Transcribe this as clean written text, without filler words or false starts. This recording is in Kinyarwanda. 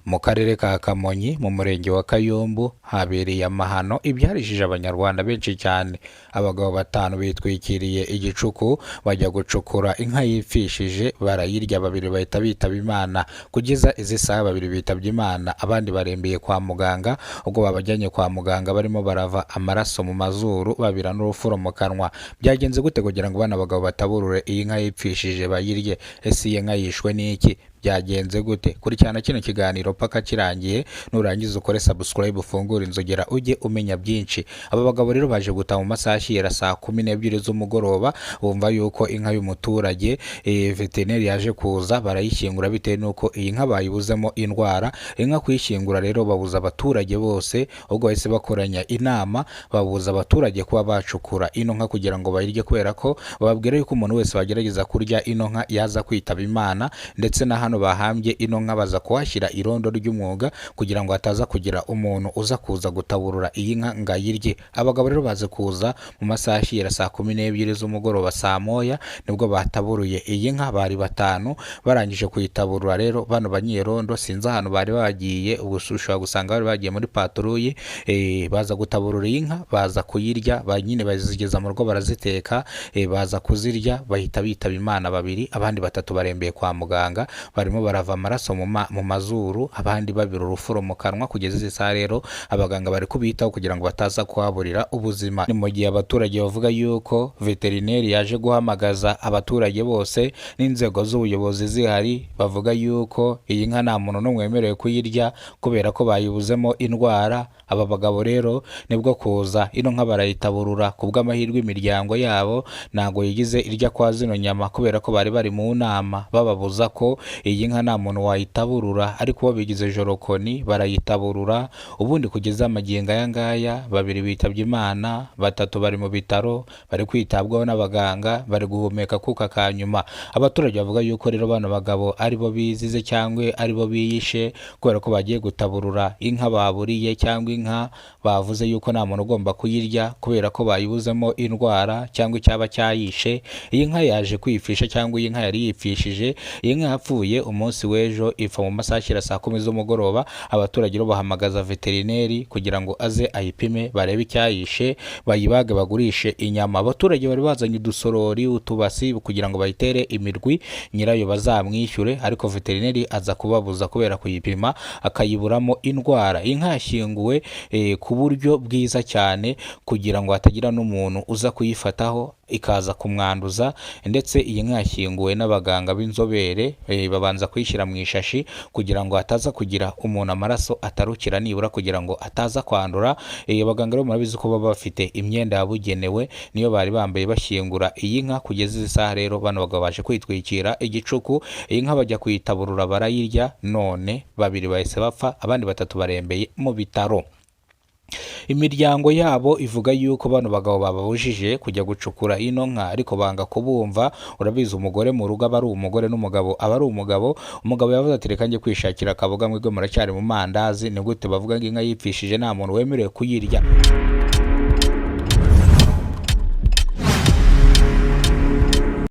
Mu karere ka Kamonyi mu murenge wa Kayumbu habereye amahano ibyarishije abanyarwanda benshi cyane. Abagabo batanu bitwikiriye igicuku bajya gucukura inka yipfishije barayirya, babiri bahita bitaba Imana. Kugeza izi saha babiri bitabye Imana, abandi barembeye kwa muganga. Ubwo babajyanye kwa muganga barimo barava amaraso mu mazuru, babira n'urufuro mu kanwa. Byagenze gute kugira ngo bana bagabo bataburure iyi nka yipfishije bayirye? Ese iyi nka yishwe n'iki? Byagenze gute? Kurikirana kino kiganiro paka kirangiye, nurangiza ukore subscribe, ufungure inzogera ujye umenya byinshi. Aba bagabo rero baje gutaha mu masaha ashyira saa 12 z'umugoroba, bumva yuko inka y'umuturage veterineri yaje kuza barayishyingura bitewe nuko iyi nka bayibuzemo indwara. Inka kuyishyingura rero babuza abaturage bose, ubwo bahise bakoranya inama babuza abaturage kuba bacukura ino nka kugira ngo bayirye, kubera ko bababwira yuko umuntu wese wagerageza kurya ino nka yaza kwitaba Imana. Ndetse na hano bahambye ino nka baza kuhashyira irondo ry'umwuga kugira ngo hataza kugira umuntu uza kuza gutaburura iyi nka ngo ayirye. Abagabo rero baze kuza mu masaha ashyira saa 12 z'umugoroba, saa moya nibwo bataburuye iyi nka. Bari batanu, barangije kuyitaburura rero bano banyerondo sinzi ahantu bari bagiye, ubushobora gusanga bari bagiye muri patrouille. Baza gutaburura iyi nka, baza kuyirya, nyine bazigeza mu rugo baraziteka, baza kuzirya bahita bitaba Imana babiri, abandi batatu barembeye kwa muganga barimo barava amaraso mu mazuru, abandi babira urufuro mu kanwa. Kugeza izi saha rero abaganga bari kubitaho kugira ngo bataza kuhaburira ubuzima. Ni mu gihe abaturage bavuga yuko veterineri yaje guhamagaza abaturage bose n'inzego z'ubuyobozi zihari, bavuga yuko iyi nka nta muntu n'umwe wemerewe kuyirya kubera ko bayibuzemo indwara. Aba bagabo rero nibwo kuza ino nka barayitaburura. Ku bw'amahirwe imiryango yabo ntago yigize irya kwa zino nyama, kubera ko bari bari mu nama bababuza ko iyi nka nta muntu wayitaburura, ariko bo bigize jorokoni barayitaburura. Ubundi kugeza amagingo aya ngaya babiri bitabye Imana, batatu bari mu bitaro bari kwitabwaho n'abaganga, bari guhumeka kuka kanyuma. Abaturage bavuga yuko rero bano bagabo aribo bizize cyangwa aribo biyishe, kubera ko bagiye gutaburura inka baburiye, cyangwa inka bavuze yuko nta muntu ugomba kuyirya kubera ko bayibuzemo indwara cyangwa icyaba cyayishe. Iyi nka yaje kwifisha cyangwa iyi nka yari yipfishije. Iyi nka yapfuye umunsi w'ejo, ipfa mu masaha ashyira saa 10 z'umugoroba. Abaturage rero bahamagaza veterineri kugira ngo aze ayipime barebe icyayishe, bayibage bagurishe inyama. Abaturage bari bazanye udusorori, utubasi kugira ngo bayitere imirwi nyirayo bazamwishyure, ariko veterineri aza kubabuza kubera kuyipima akayiburamo indwara. Inka yashyinguwe ku buryo bwiza cyane kugira ngo hatagira n'umuntu uza kuyifataho ikaza kumwanduza. Ndetse iyi nka yashyinguwe n'abaganga b'inzobere, babanza kuyishyira mu ishashi kugira ngo hataza kugira umuntu amaraso atarukira, nibura kugira ngo ataza kwandura. Abaganga rero murabizi ko baba bafite imyenda yabugenewe, niyo bari bambaye bashyingura iyi nka. Kugeza izi saha rero bano bagabo baje kwitwikira igicuku, iyi nka bajya kuyitaburura barayirya, none babiri bahise bapfa, abandi batatu barembeye mu bitaro. Imiryango yabo ivuga yuko bano bagabo bababujije kujya gucukura ino nka, ariko banga kubumva. Urabizi umugore mu rugo aba ari umugore, n'umugabo aba ari umugabo. Umugabo yavuze ati reka njye kwishakira akaboga, mwebwe muracyari mu mandazi. Ni gute bavuga ngo inka yipfishije nta muntu wemerewe kuyirya?